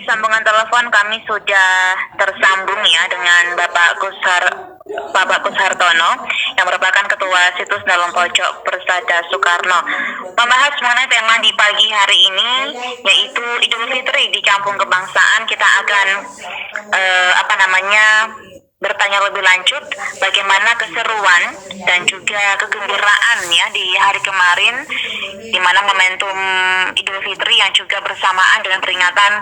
sambungan telepon kami sudah tersambung ya dengan Bapak Kus Hartono yang merupakan Ketua Situs Dalam Pojok Persada Soekarno, membahas mengenai tema di pagi hari ini yaitu Idul Fitri di Kampung Kebangsaan. Kita akan bertanya lebih lanjut bagaimana keseruan dan juga kegembiraan ya di hari kemarin, di mana momentum Idul Fitri yang juga bersamaan dengan peringatan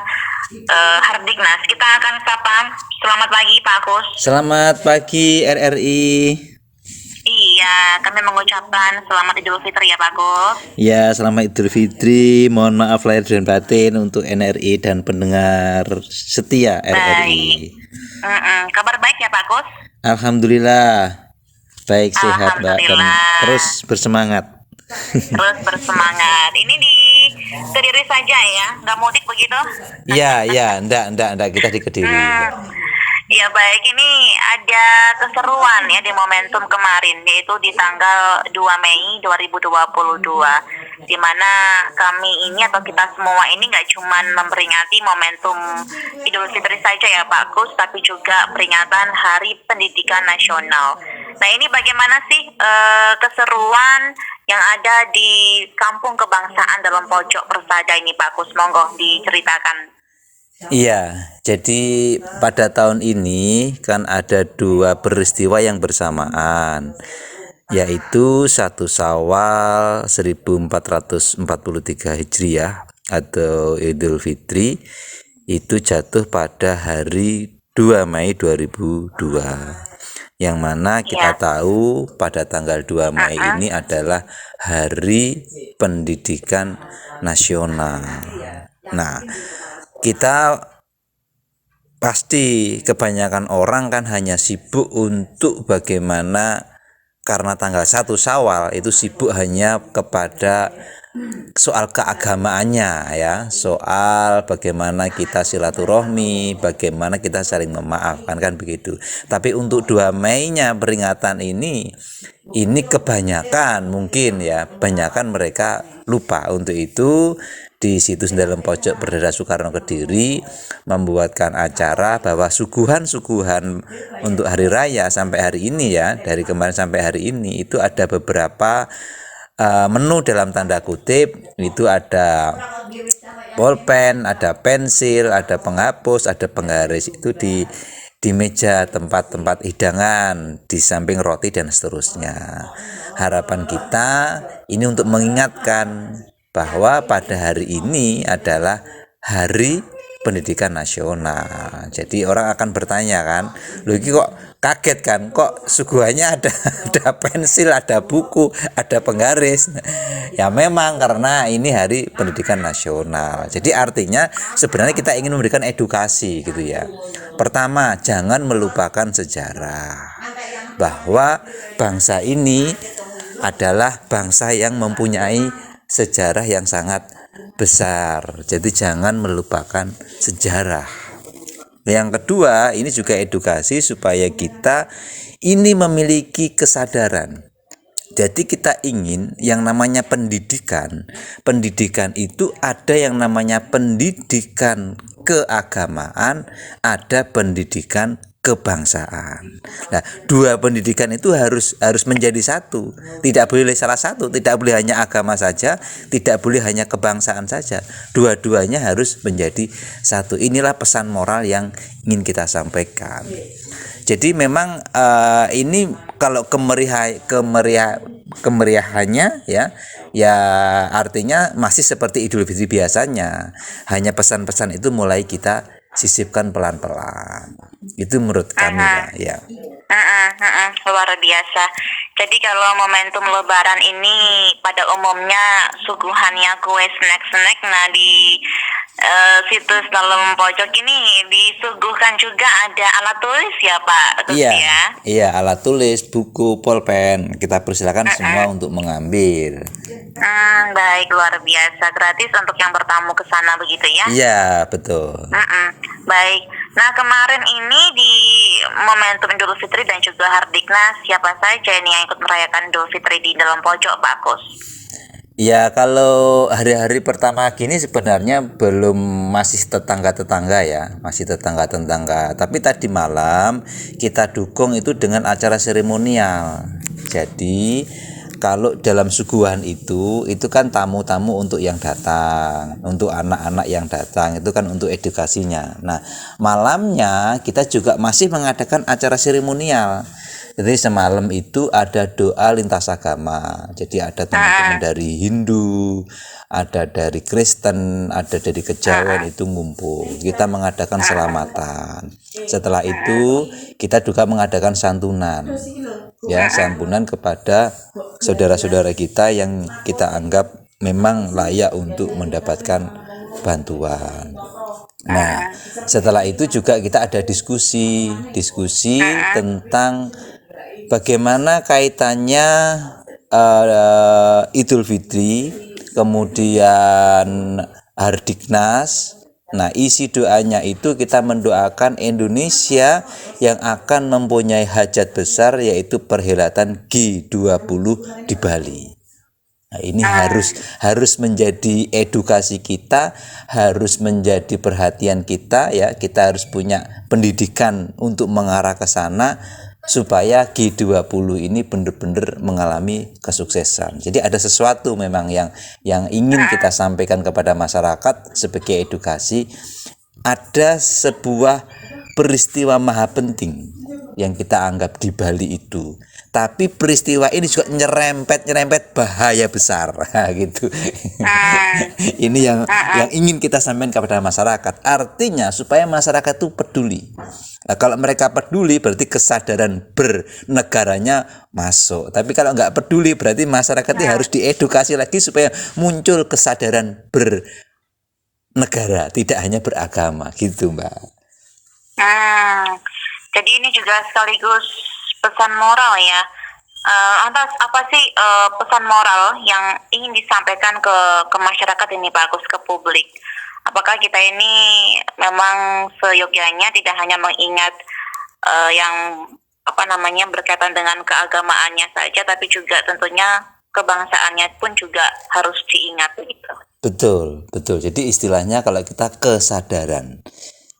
Hardiknas. Kita akan sapa. Selamat pagi Pak Kus. Selamat pagi RRI. Iya, kami mengucapkan selamat Idul Fitri ya Pak Kus. Ya, selamat Idul Fitri. Mohon maaf lahir dan batin untuk NRI dan pendengar setia RRI. Kabar baik ya Pak Kus? Alhamdulillah. Baik, sehat Mbak, dan terus bersemangat. Terus bersemangat. Ini di Kediri saja ya, nggak mudik begitu? Iya, enggak, kita di Kediri. Ya baik, ini ada keseruan ya di momentum kemarin, yaitu di tanggal 2 Mei 2022, di mana kami ini atau kita semua ini nggak cuma memperingati momentum Idul Fitri saja ya Pak Kus, tapi juga peringatan Hari Pendidikan Nasional. Nah ini bagaimana sih keseruan yang ada di Kampung Kebangsaan Dalam Pojok Persada ini Pak Kus? Monggo diceritakan. Iya, jadi pada tahun ini kan ada dua peristiwa yang bersamaan, yaitu 1 Syawal 1443 Hijriah atau Idul Fitri itu jatuh pada hari 2 Mei 2002. Yang mana kita tahu pada tanggal 2 Mei ini adalah Hari Pendidikan Nasional. Nah, kita pasti kebanyakan orang kan hanya sibuk untuk bagaimana, karena tanggal 1 Syawal itu sibuk hanya kepada soal keagamaannya ya, soal bagaimana kita silaturahmi, bagaimana kita saling memaafkan, kan begitu. Tapi untuk 2 Mei-nya peringatan ini kebanyakan mungkin ya, banyakan mereka lupa. Untuk itu di Situs Dalam Pojok Persada Soekarno Kediri membuatkan acara bahwa suguhan-suguhan untuk hari raya sampai hari ini ya, dari kemarin sampai hari ini itu ada beberapa menu dalam tanda kutip. Itu ada pulpen, ada pensil, ada penghapus, ada penggaris, itu di meja tempat-tempat hidangan, di samping roti dan seterusnya. Harapan kita ini untuk mengingatkan bahwa pada hari ini adalah Hari Pendidikan Nasional. Jadi orang akan bertanya kan, loh ini kok kaget kan, kok suguhannya ada pensil, ada buku, ada penggaris. Ya memang karena ini Hari Pendidikan Nasional. Jadi artinya sebenarnya kita ingin memberikan edukasi gitu ya. Pertama, jangan melupakan sejarah, bahwa bangsa ini adalah bangsa yang mempunyai sejarah yang sangat besar. Jadi jangan melupakan sejarah. Yang kedua, ini juga edukasi supaya kita ini memiliki kesadaran. Jadi kita ingin yang namanya pendidikan. Pendidikan itu ada yang namanya pendidikan keagamaan, ada pendidikan kebangsaan. Nah, dua pendidikan itu harus menjadi satu. Tidak boleh salah satu, tidak boleh hanya agama saja, tidak boleh hanya kebangsaan saja. Dua-duanya harus menjadi satu. Inilah pesan moral yang ingin kita sampaikan. Jadi memang ini kalau kemeriahannya ya artinya masih seperti Idul Fitri biasanya. Hanya pesan-pesan itu mulai kita sisipkan pelan-pelan. Itu menurut kami ya. Luar biasa. Jadi kalau momentum Lebaran ini pada umumnya suguhannya kue snack-snack. Nah di Situs Dalam Pojok ini disuguhkan juga ada alat tulis ya Pak Kus ya? Iya, alat tulis, buku, pulpen. Kita persilakan semua untuk mengambil. Baik, luar biasa. Gratis untuk yang bertamu ke sana begitu ya? Iya, betul. Baik. Nah kemarin ini di momentum Idul Fitri dan juga Hardiknas, siapa saja ini yang ikut merayakan Idul Fitri di Dalam Pojok Pak Kus? Ya kalau hari-hari pertama gini sebenarnya belum, masih tetangga-tetangga ya, masih tetangga-tetangga. Tapi tadi malam kita dukung itu dengan acara seremonial. Jadi kalau dalam suguhan itu kan tamu-tamu untuk yang datang, untuk anak-anak yang datang itu kan untuk edukasinya. Nah, malamnya kita juga masih mengadakan acara seremonial. Jadi semalam itu ada doa lintas agama. Jadi ada teman-teman dari Hindu, ada dari Kristen, ada dari Kejawen itu ngumpul. Kita mengadakan selamatan. Setelah itu kita juga mengadakan santunan. Ya, santunan kepada saudara-saudara kita yang kita anggap memang layak untuk mendapatkan bantuan. Nah, setelah itu juga kita ada diskusi tentang bagaimana kaitannya Idul Fitri, kemudian Hardiknas. Nah, isi doanya itu kita mendoakan Indonesia yang akan mempunyai hajat besar, yaitu perhelatan G20 di Bali. Nah, ini harus menjadi edukasi kita, harus menjadi perhatian kita ya. Kita harus punya pendidikan untuk mengarah ke sana supaya G20 ini benar-benar mengalami kesuksesan. Jadi ada sesuatu memang yang ingin kita sampaikan kepada masyarakat sebagai edukasi. Ada sebuah peristiwa maha penting yang kita anggap di Bali itu. Tapi peristiwa ini juga nyerempet bahaya besar gitu. Ini yang ingin kita sampaikan kepada masyarakat. Artinya supaya masyarakat itu peduli. Nah, kalau mereka peduli berarti kesadaran bernegaranya masuk. Tapi kalau nggak peduli berarti masyarakat itu harus diedukasi lagi supaya muncul kesadaran bernegara, tidak hanya beragama gitu, Mbak. Jadi ini juga sekaligus pesan moral ya. Lantas apa sih pesan moral yang ingin disampaikan ke masyarakat ini Pak Agus, ke publik? Apakah kita ini memang seyogyanya tidak hanya mengingat yang berkaitan dengan keagamaannya saja, tapi juga tentunya kebangsaannya pun juga harus diingat gitu. Betul. Jadi istilahnya kalau kita kesadaran.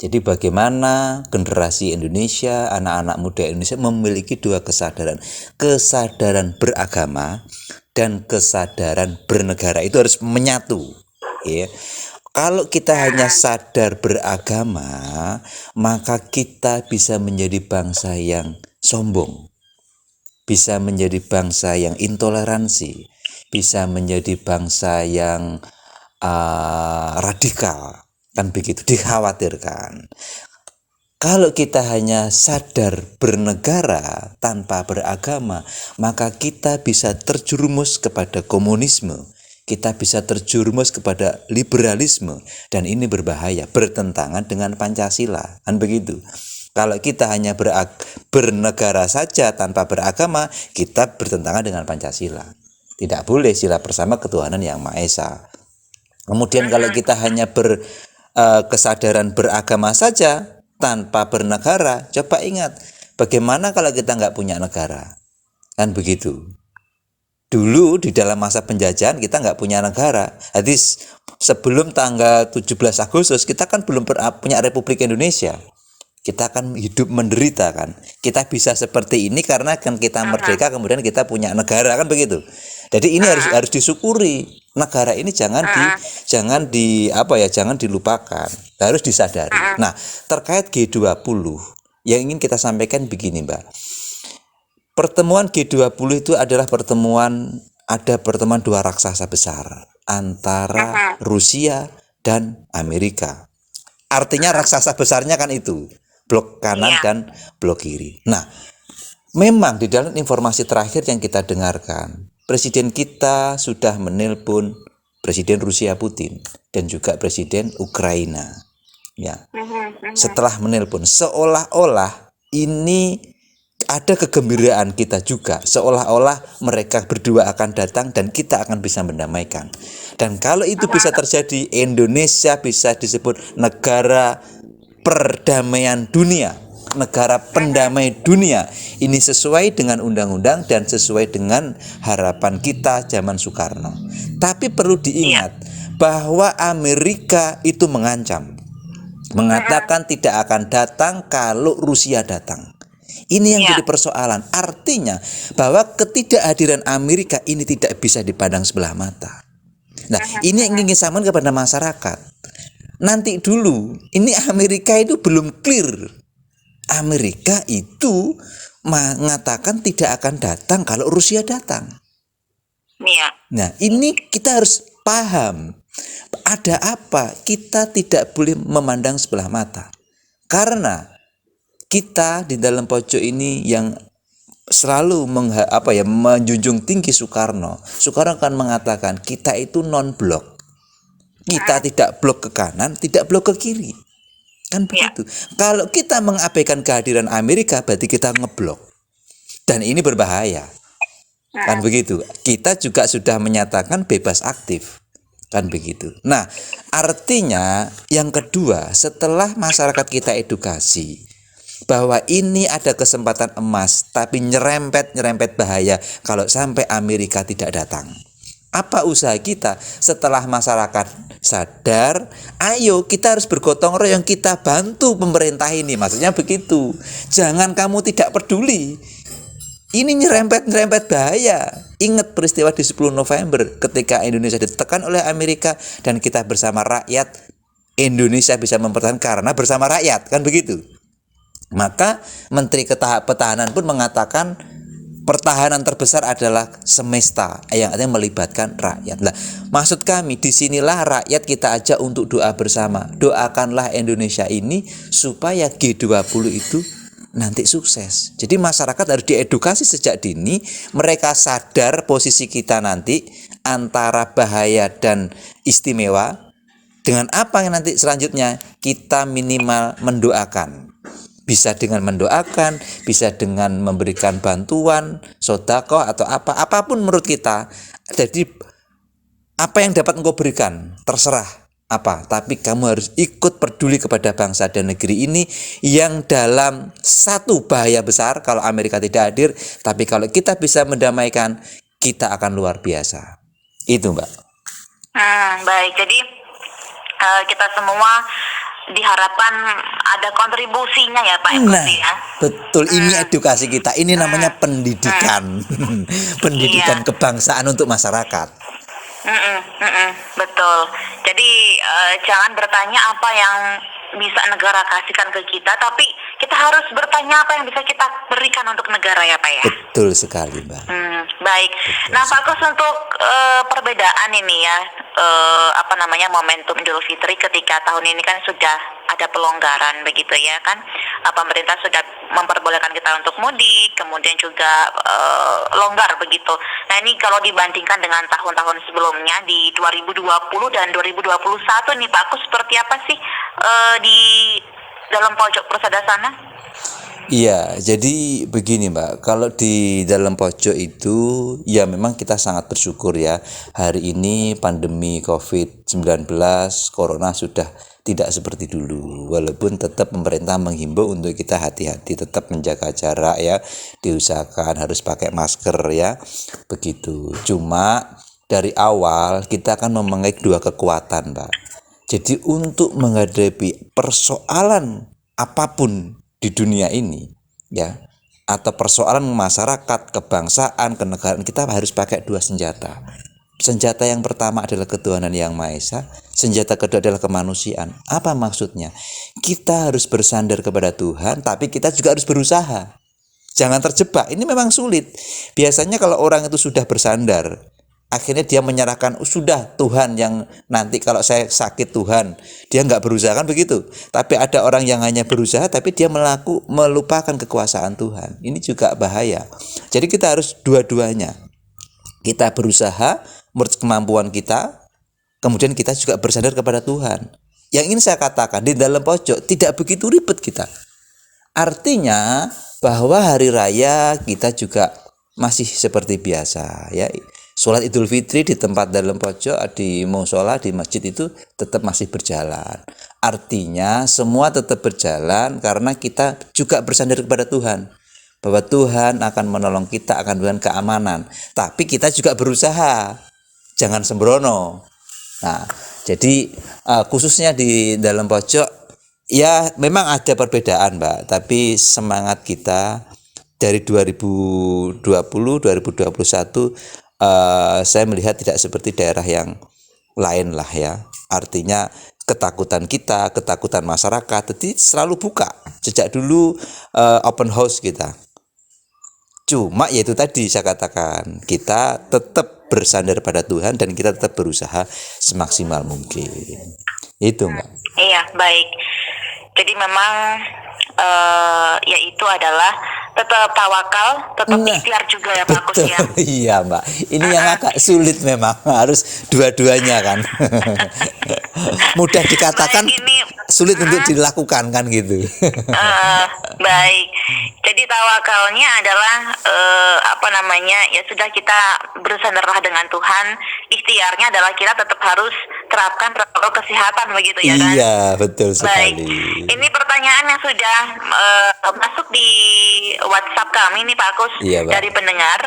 Jadi bagaimana generasi Indonesia, anak-anak muda Indonesia memiliki dua kesadaran. Kesadaran beragama dan kesadaran bernegara itu harus menyatu. Ya. Kalau kita hanya sadar beragama, maka kita bisa menjadi bangsa yang sombong. Bisa menjadi bangsa yang intoleransi. Bisa menjadi bangsa yang radikal. Kan begitu, dikhawatirkan. Kalau kita hanya sadar bernegara tanpa beragama, maka kita bisa terjerumus kepada komunisme, kita bisa terjerumus kepada liberalisme, dan ini berbahaya, bertentangan dengan Pancasila, kan begitu. Kalau kita hanya bernegara saja tanpa beragama, kita bertentangan dengan Pancasila. Tidak boleh, sila bersama ketuhanan yang Maha Esa. Kemudian kalau kita hanya kesadaran beragama saja tanpa bernegara, coba ingat bagaimana kalau kita nggak punya negara, kan begitu. Dulu di dalam masa penjajahan kita nggak punya negara. Jadi sebelum tanggal 17 Agustus kita kan belum punya Republik Indonesia. Kita akan hidup menderita kan. Kita bisa seperti ini karena kan kita merdeka, kemudian kita punya negara, kan begitu. Jadi ini harus disyukuri. Negara ini jangan dilupakan. Harus disadari. Nah, terkait G20 yang ingin kita sampaikan begini, Mbak. Pertemuan G20 itu adalah pertemuan dua raksasa besar antara Rusia dan Amerika. Artinya raksasa besarnya kan itu, blok kanan dan blok kiri. Nah, memang di dalam informasi terakhir yang kita dengarkan, Presiden kita sudah menelpon Presiden Rusia Putin dan juga Presiden Ukraina. Ya. Setelah menelpon, seolah-olah ini ada kegembiraan kita juga, seolah-olah mereka berdua akan datang dan kita akan bisa mendamaikan. Dan kalau itu bisa terjadi, Indonesia bisa disebut negara perdamaian dunia. negara pendamai dunia. Ini sesuai dengan undang-undang dan sesuai dengan harapan kita zaman Soekarno. Tapi perlu diingat bahwa Amerika itu mengancam, mengatakan tidak akan datang kalau Rusia datang. Ini yang jadi persoalan. Artinya bahwa ketidakhadiran Amerika ini tidak bisa dipandang sebelah mata. Nah, ini yang ingin sampaikan kepada masyarakat. Nanti dulu, ini Amerika itu belum clear. Amerika itu mengatakan tidak akan datang kalau Rusia datang. Nah, ini kita harus paham. Ada apa? Kita tidak boleh memandang sebelah mata. Karena kita di dalam pojok ini yang selalu menjunjung tinggi Soekarno. Soekarno kan mengatakan kita itu non-blok. Kita tidak blok ke kanan, tidak blok ke kiri. Kan begitu. Kalau kita mengabaikan kehadiran Amerika, berarti kita ngeblok. Dan ini berbahaya. Kan begitu. Kita juga sudah menyatakan bebas aktif. Kan begitu. Nah, artinya yang kedua, setelah masyarakat kita edukasi bahwa ini ada kesempatan emas, tapi nyerempet bahaya kalau sampai Amerika tidak datang. Apa usaha kita setelah masyarakat sadar? Ayo kita harus bergotong royong, kita bantu pemerintah ini. Maksudnya begitu. Jangan kamu tidak peduli. Ini nyerempet bahaya. Ingat peristiwa di 10 November ketika Indonesia ditekan oleh Amerika dan kita bersama rakyat, Indonesia bisa mempertahankan karena bersama rakyat, kan begitu. Maka Menteri Pertahanan pun mengatakan pertahanan terbesar adalah semesta, yang artinya melibatkan rakyat. Nah, maksud kami disinilah rakyat kita ajak untuk doa bersama. Doakanlah Indonesia ini supaya G20 itu nanti sukses. Jadi masyarakat harus diedukasi sejak dini. Mereka sadar posisi kita nanti antara bahaya dan istimewa. Dengan apa yang nanti selanjutnya kita minimal mendoakan. Bisa dengan mendoakan, bisa dengan memberikan bantuan, sodako atau apapun menurut kita. Jadi apa yang dapat engkau berikan, terserah apa. Tapi kamu harus ikut peduli kepada bangsa dan negeri ini yang dalam satu bahaya besar kalau Amerika tidak hadir. Tapi kalau kita bisa mendamaikan, kita akan luar biasa. Itu Mbak. Baik, jadi kita semua diharapkan ada kontribusinya ya Pak. Nah, betul, ini edukasi kita. Ini namanya pendidikan. Pendidikan kebangsaan untuk masyarakat. Betul. Jadi jangan bertanya apa yang bisa negara kasihkan ke kita, tapi kita harus bertanya apa yang bisa kita berikan untuk negara ya Pak ya. Betul sekali Mbak. Baik. Betul. Nah Pak Kus, untuk perbedaan ini ya, momentum Idul Fitri ketika tahun ini kan sudah ada pelonggaran begitu ya kan. Pemerintah sudah memperbolehkan kita untuk mudik, kemudian juga longgar begitu. Nah ini kalau dibandingkan dengan tahun-tahun sebelumnya di 2020 dan 2021 nih Pak Kus, seperti apa sih di dalam pojok persada sana? Iya, jadi begini Mbak, kalau di dalam pojok itu ya memang kita sangat bersyukur ya. Hari ini pandemi COVID-19, Corona sudah tidak seperti dulu. Walaupun tetap pemerintah menghimbau untuk kita hati-hati, tetap menjaga jarak ya, diusahakan harus pakai masker ya, begitu. Cuma dari awal kita akan memegang dua kekuatan Mbak. Jadi untuk menghadapi persoalan apapun di dunia ini ya, atau persoalan masyarakat, kebangsaan, kenegaraan, kita harus pakai dua senjata. Senjata yang pertama adalah ketuhanan yang Maha Esa, senjata kedua adalah kemanusiaan. Apa maksudnya? Kita harus bersandar kepada Tuhan, tapi kita juga harus berusaha. Jangan terjebak, ini memang sulit. Biasanya kalau orang itu sudah bersandar, akhirnya dia menyerahkan, sudah Tuhan yang nanti kalau saya sakit Tuhan. Dia nggak berusaha, kan begitu. Tapi ada orang yang hanya berusaha, tapi dia melupakan kekuasaan Tuhan. Ini juga bahaya. Jadi kita harus dua-duanya. Kita berusaha menurut kemampuan kita, kemudian kita juga bersandar kepada Tuhan. Yang ingin saya katakan, di dalam pojok tidak begitu ribet kita. Artinya bahwa hari raya kita juga masih seperti biasa ya. Sholat Idul Fitri di tempat dalam pojok, di musola, di masjid itu tetap masih berjalan. Artinya semua tetap berjalan karena kita juga bersandar kepada Tuhan. Bahwa Tuhan akan menolong kita, akan memberikan keamanan. Tapi kita juga berusaha. Jangan sembrono. Nah, jadi khususnya di dalam pojok, ya memang ada perbedaan, Mbak. Tapi semangat kita dari 2020, 2021, saya melihat tidak seperti daerah yang lain lah ya. Artinya ketakutan kita, ketakutan masyarakat, jadi selalu buka. Sejak dulu open house kita. Cuma yaitu tadi saya katakan, kita tetap bersandar pada Tuhan dan kita tetap berusaha semaksimal mungkin. Itu Mbak. Iya, baik. Jadi memang ya itu adalah tetap tawakal, tetap ikhtiar juga ya Pak Kus ya. Iya Mbak, ini yang agak sulit memang, harus dua-duanya kan. Mudah dikatakan, sulit untuk dilakukan kan gitu. Baik, jadi tawakalnya adalah ya sudah kita bersandarlah dengan Tuhan. Ikhtiarnya adalah kita tetap harus terapkan protokol kesehatan begitu ya kan? Iya betul sekali. Baik, ini pertanyaan yang sudah masuk di WhatsApp kami nih Pak Kus, Iya, Pak. dari pendengar,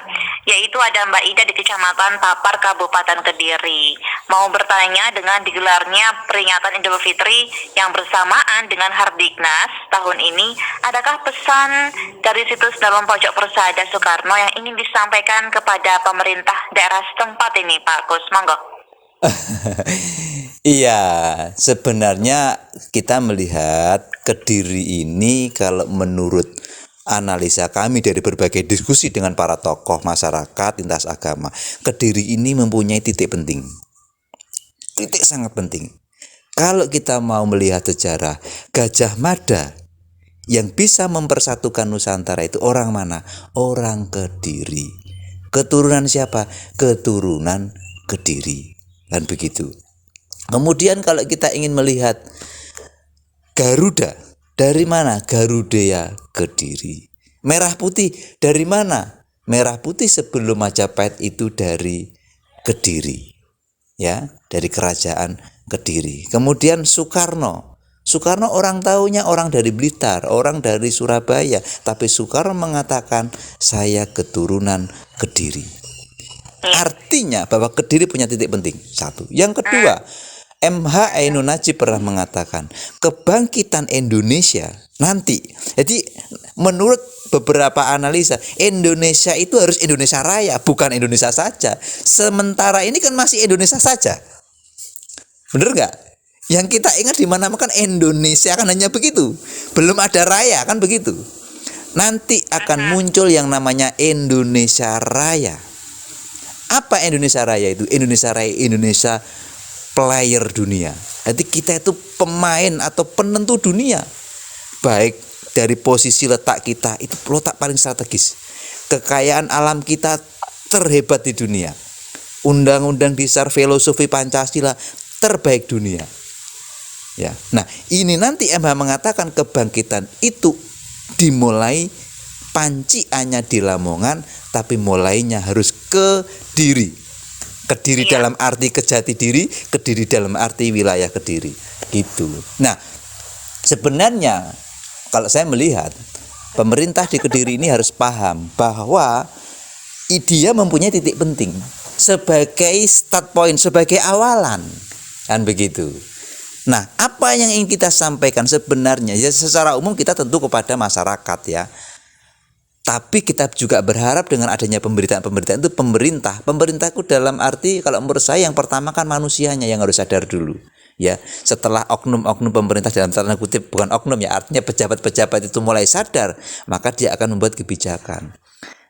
yaitu ada Mbak Ida di Kecamatan Papar, Kabupaten Kediri. Mau bertanya dengan digelarnya peringatan Idul Fitri yang bersamaan dengan Hardiknas tahun ini, adakah pesan dari situs dalam pojok Persada Soekarno yang ingin disampaikan kepada pemerintah daerah setempat ini Pak Kus? Monggo. Iya, sebenarnya kita melihat Kediri ini kalau menurut analisa kami dari berbagai diskusi dengan para tokoh masyarakat lintas agama, Kediri ini mempunyai titik penting. Titik sangat penting. Kalau kita mau melihat sejarah, Gajah Mada yang bisa mempersatukan Nusantara itu orang mana? Orang Kediri. Keturunan siapa? Keturunan Kediri. Dan begitu. Kemudian kalau kita ingin melihat Garuda, dari mana? Garudea Kediri. Merah putih dari mana? Merah putih sebelum Majapahit itu dari Kediri. Ya, dari kerajaan Kediri. Kemudian Soekarno. Soekarno orang tahunya orang dari Blitar, orang dari Surabaya, tapi Soekarno mengatakan saya keturunan Kediri. Artinya bahwa Kediri punya titik penting. Satu. Yang kedua, MH Ainun Najib pernah mengatakan kebangkitan Indonesia nanti. Jadi menurut beberapa analisa, Indonesia itu harus Indonesia Raya, bukan Indonesia saja. Sementara ini kan masih Indonesia saja. Bener nggak? Yang kita ingat di mana kan Indonesia kan hanya begitu. Belum ada raya kan begitu. Nanti akan muncul yang namanya Indonesia Raya. Apa Indonesia Raya itu? Indonesia Raya, Indonesia player dunia. Jadi kita itu pemain atau penentu dunia. Baik dari posisi letak kita, itu letak paling strategis. Kekayaan alam kita terhebat di dunia. Undang-undang dasar filosofi Pancasila terbaik dunia. Ya. Nah, ini nanti MH mengatakan kebangkitan itu dimulai panciannya di Lamongan, tapi mulainya harus Kediri. Kediri dalam arti kejati diri, Kediri dalam arti wilayah Kediri. Gitu. Nah, sebenarnya kalau saya melihat pemerintah di Kediri ini harus paham bahwa dia mempunyai titik penting sebagai start point, sebagai awalan. Kan begitu. Nah, apa yang ingin kita sampaikan sebenarnya ya secara umum kita tentu kepada masyarakat ya. Tapi kita juga berharap dengan adanya pemberitaan-pemberitaan itu pemerintahku dalam arti kalau menurut saya yang pertama kan manusianya yang harus sadar dulu. Ya, setelah oknum-oknum pemerintah dalam tanda kutip bukan oknum ya, artinya pejabat-pejabat itu mulai sadar, maka dia akan membuat kebijakan.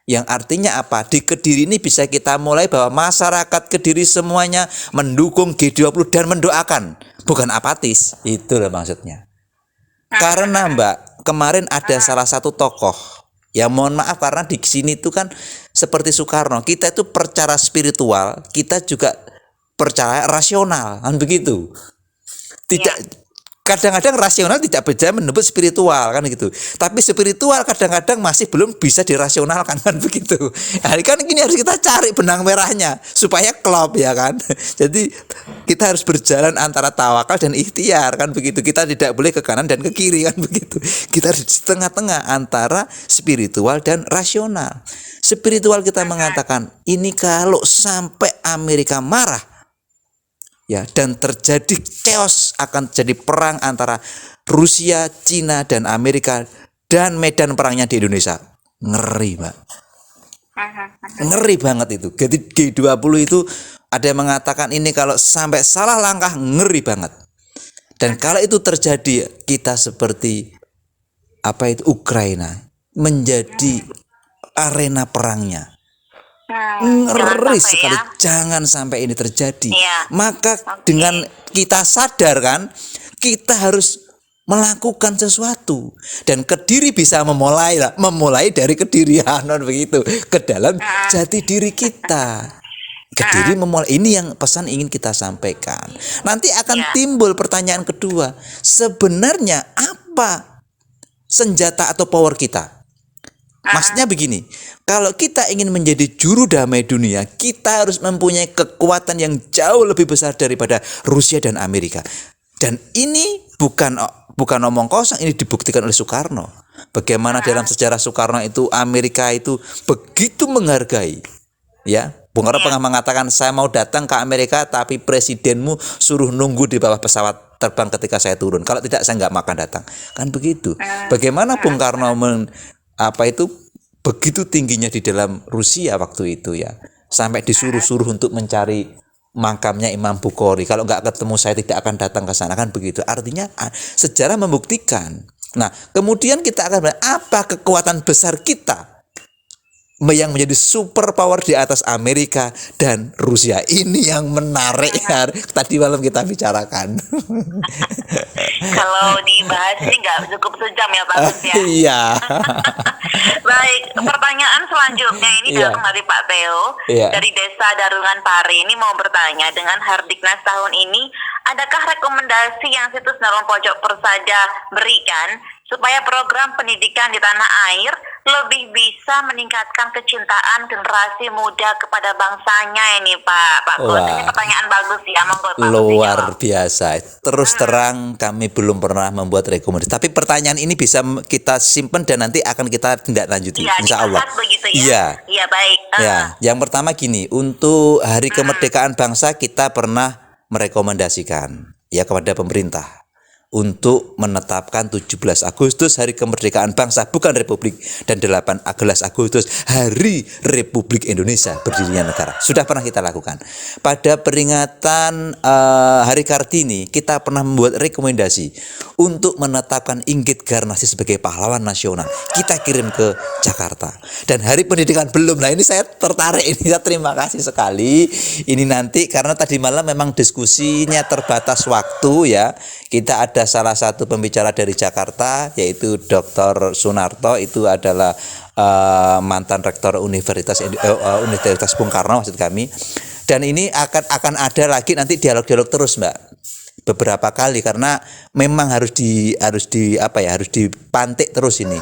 Yang artinya apa? Di Kediri ini bisa kita mulai bahwa masyarakat Kediri semuanya mendukung G20 dan mendoakan, bukan apatis. Itulah maksudnya. Karena Mbak, kemarin ada salah satu tokoh, ya mohon maaf karena di sini itu kan seperti Soekarno, kita itu percara spiritual, kita juga percaya rasional, kan begitu. Tidak kadang-kadang rasional tidak bisa menembus spiritual kan gitu. Tapi spiritual kadang-kadang masih belum bisa dirasionalkan kan begitu. Nah, kan ini harus kita cari benang merahnya supaya klop ya kan. Jadi kita harus berjalan antara tawakal dan ikhtiar kan begitu. Kita tidak boleh ke kanan dan ke kiri kan begitu. Kita harus di tengah-tengah antara spiritual dan rasional. Spiritual kita mengatakan ini kalau sampai Amerika marah ya dan terjadi chaos, akan terjadi perang antara Rusia, Cina dan Amerika dan medan perangnya di Indonesia. Ngeri, Mbak. Ngeri banget itu. Jadi G20 itu ada yang mengatakan ini kalau sampai salah langkah ngeri banget. Dan kalau itu terjadi kita seperti apa itu Ukraina menjadi arena perangnya. Ngeri sekali, jangan sampai ini terjadi. Maka dengan kita sadar kan, kita harus melakukan sesuatu dan Kediri bisa memulai dari Kedirian begitu ke dalam jati diri kita. Kediri memulai, ini yang pesan ingin kita sampaikan. Nanti akan timbul pertanyaan kedua, sebenarnya apa senjata atau power kita? Maksudnya begini, kalau kita ingin menjadi juru damai dunia, kita harus mempunyai kekuatan yang jauh lebih besar daripada Rusia dan Amerika. Dan ini bukan omong kosong, ini dibuktikan oleh Soekarno. Bagaimana dalam sejarah Soekarno itu Amerika itu begitu menghargai. Ya, Bung Karno pernah mengatakan, saya mau datang ke Amerika tapi presidenmu suruh nunggu di bawah pesawat terbang ketika saya turun. Kalau tidak saya nggak makan datang. Kan begitu. Bagaimana Bung Karno begitu tingginya di dalam Rusia waktu itu ya, sampai disuruh-suruh untuk mencari makamnya Imam Bukhari. Kalau nggak ketemu saya tidak akan datang ke sana, kan begitu. Artinya sejarah membuktikan. Nah, kemudian kita akan melihat apa kekuatan besar kita yang menjadi super power di atas Amerika dan Rusia. Ini yang menarik ya. Tadi malam kita bicarakan. Kalau dibahas ini nggak cukup sejam ya Pak Gus ya. Iya. Baik, pertanyaan selanjutnya ini datang dari Pak Theo dari Desa Darungan Pari. Ini mau bertanya, dengan Hardiknas tahun ini, adakah rekomendasi yang situs Narum Pojok Persada berikan supaya program pendidikan di tanah air lebih bisa meningkatkan kecintaan generasi muda kepada bangsanya ini Pak Gus? Ini pertanyaan bagus ya, monggo Pak. Luar biasa. Terus terang kami belum pernah membuat rekomendasi. Tapi pertanyaan ini bisa kita simpan dan nanti akan kita tindak lanjuti. Insya Allah. Begitu ya. Iya baik. Ya, yang pertama gini, untuk Hari Kemerdekaan Bangsa kita pernah merekomendasikan ya kepada pemerintah untuk menetapkan 17 Agustus Hari Kemerdekaan Bangsa, bukan Republik, dan 18 Agustus Hari Republik Indonesia, berdirinya negara. Sudah pernah kita lakukan. Pada peringatan Hari Kartini, kita pernah membuat rekomendasi untuk menetapkan Inggit Garnasi sebagai pahlawan nasional. Kita kirim ke Jakarta. Dan Hari Pendidikan belum. Nah, ini saya tertarik, ini saya terima kasih sekali. Ini nanti karena tadi malam memang diskusinya terbatas waktu ya. Kita ada salah satu pembicara dari Jakarta yaitu Dr. Sunarto, itu adalah mantan rektor Universitas Bung Karno maksud kami. Dan ini akan ada lagi nanti dialog-dialog terus Mbak, beberapa kali, karena memang harus dipantik terus ini.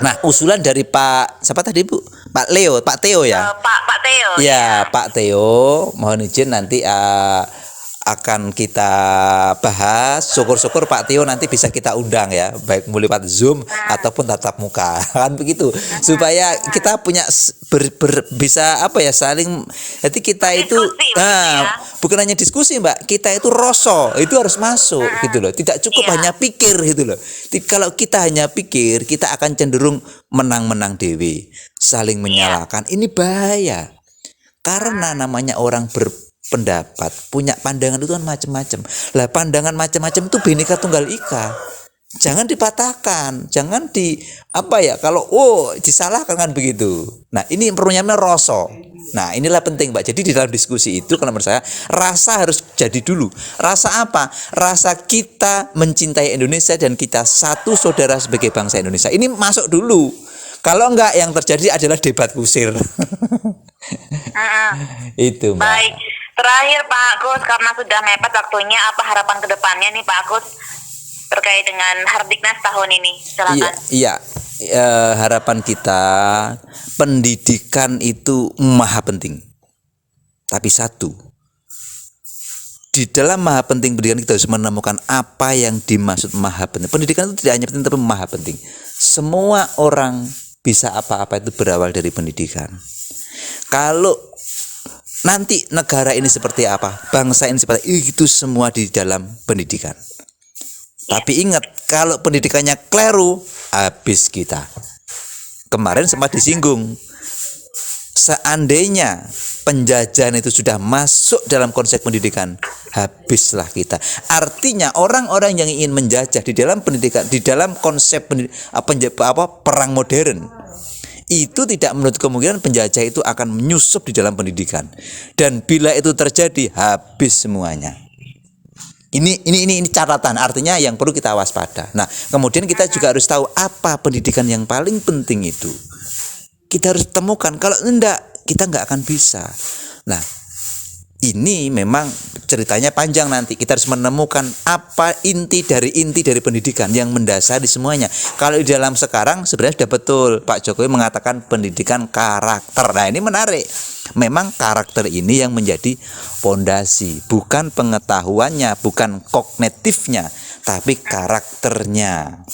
Nah, usulan dari Pak siapa tadi Bu? Pak Theo ya? Pak Theo. Ya, Pak Theo, mohon izin nanti akan kita bahas. Syukur-syukur Pak Theo nanti bisa kita undang ya, baik lewat Zoom ataupun tatap muka, kan begitu, supaya kita punya bisa saling. Jadi kita itu bukan hanya diskusi Mbak, kita itu rasa itu harus masuk gitu loh, tidak cukup hanya pikir gitu loh. Kalau kita hanya pikir, kita akan cenderung menang-menang dewe, saling menyalahkan. Ini bahaya, karena namanya orang pendapat, punya pandangan itu kan macam-macam. Lah pandangan macam-macam itu Bhinneka Tunggal Ika. Jangan dipatahkan, jangan kalau disalahkan kan begitu. Nah, ini perlunya rasa. Nah, inilah penting Mbak. Jadi di dalam diskusi itu kalau menurut saya rasa harus jadi dulu. Rasa apa? Rasa kita mencintai Indonesia dan kita satu saudara sebagai bangsa Indonesia. Ini masuk dulu. Kalau enggak, yang terjadi adalah debat kusir. Itu Mbak. Baik. terakhir Pak Agus, karena sudah mepet waktunya, apa harapan kedepannya nih Pak Agus terkait dengan Hardiknas tahun ini? Silakan. Iya. Harapan kita, pendidikan itu maha penting. Tapi satu, di dalam maha penting pendidikan kita harus menemukan apa yang dimaksud maha penting. Pendidikan itu tidak hanya penting tapi maha penting. Semua orang bisa apa-apa itu berawal dari pendidikan. Kalau nanti negara ini seperti apa, bangsa ini seperti itu, semua di dalam pendidikan. Tapi ingat, kalau pendidikannya keliru, habis kita. Kemarin sempat disinggung, seandainya penjajahan itu sudah masuk dalam konsep pendidikan, habislah kita. Artinya orang-orang yang ingin menjajah di dalam pendidikan, di dalam konsep perang modern, itu tidak menutup kemungkinan penjajah itu akan menyusup di dalam pendidikan. Dan bila itu terjadi, habis semuanya. Ini catatan, artinya yang perlu kita waspada. Nah, kemudian kita juga harus tahu apa pendidikan yang paling penting itu. Kita harus temukan, kalau enggak kita enggak akan bisa. Nah, ini memang ceritanya panjang nanti. Kita harus menemukan apa inti dari pendidikan yang mendasari semuanya. Kalau di dalam sekarang sebenarnya sudah betul Pak Jokowi mengatakan pendidikan karakter. Nah, ini menarik. Memang karakter ini yang menjadi pondasi, bukan pengetahuannya, bukan kognitifnya, tapi karakternya.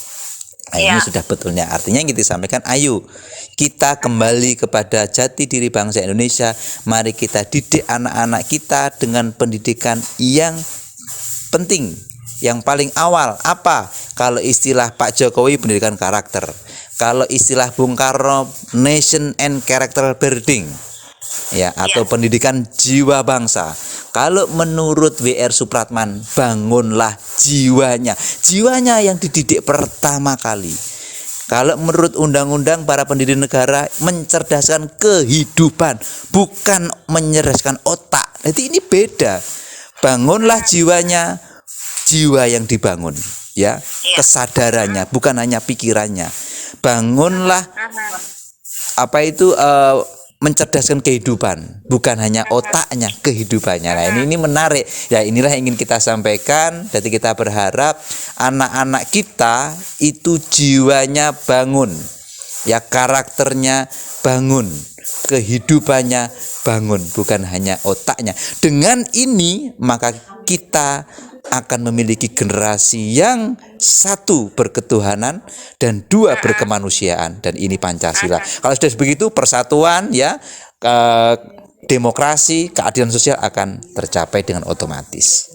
Nah, ini sudah betulnya. Artinya yang kita sampaikan, ayo kita kembali kepada jati diri bangsa Indonesia. Mari kita didik anak-anak kita dengan pendidikan yang penting. Yang paling awal apa? Kalau istilah Pak Jokowi pendidikan karakter. Kalau istilah Bung Karno nation and character building. Ya, atau pendidikan jiwa bangsa. Kalau menurut W.R. Supratman, bangunlah jiwanya. Jiwanya yang dididik pertama kali. Kalau menurut undang-undang para pendidik negara, mencerdaskan kehidupan, bukan mencerdaskan otak. Jadi ini beda. Bangunlah jiwanya, jiwa yang dibangun, ya. Kesadarannya, bukan hanya pikirannya. Bangunlah mencerdaskan kehidupan, bukan hanya otaknya, kehidupannya. Nah, ini menarik. Ya, inilah yang ingin kita sampaikan. Jadi kita berharap anak-anak kita itu jiwanya bangun, ya, karakternya bangun, kehidupannya bangun, bukan hanya otaknya. Dengan ini maka kita akan memiliki generasi yang satu berketuhanan dan dua berkemanusiaan, dan ini Pancasila. Kalau sudah begitu, persatuan, ya, demokrasi, keadilan sosial akan tercapai dengan otomatis.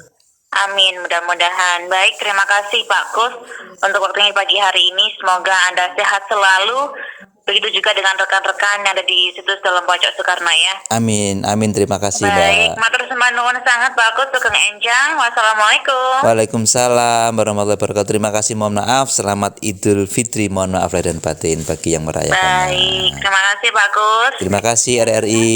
Amin, mudah-mudahan. Baik, terima kasih Pak Kus untuk waktunya pagi hari ini. Semoga Anda sehat selalu. Begitu juga dengan rekan-rekan yang ada di situs dalam Pojok Soekarno, ya. Amin, amin, terima kasih, Baik, Mbak. matur sembah nuwun sangat Pak Kus Sugeng Enjang. Wassalamualaikum. Waalaikumsalam warahmatullahi wabarakatuh. Terima kasih, mohon maaf. Selamat Idul Fitri, mohon maaf lahir dan batin bagi yang merayakannya. Baik, terima kasih Pak Kus. Terima kasih RRI.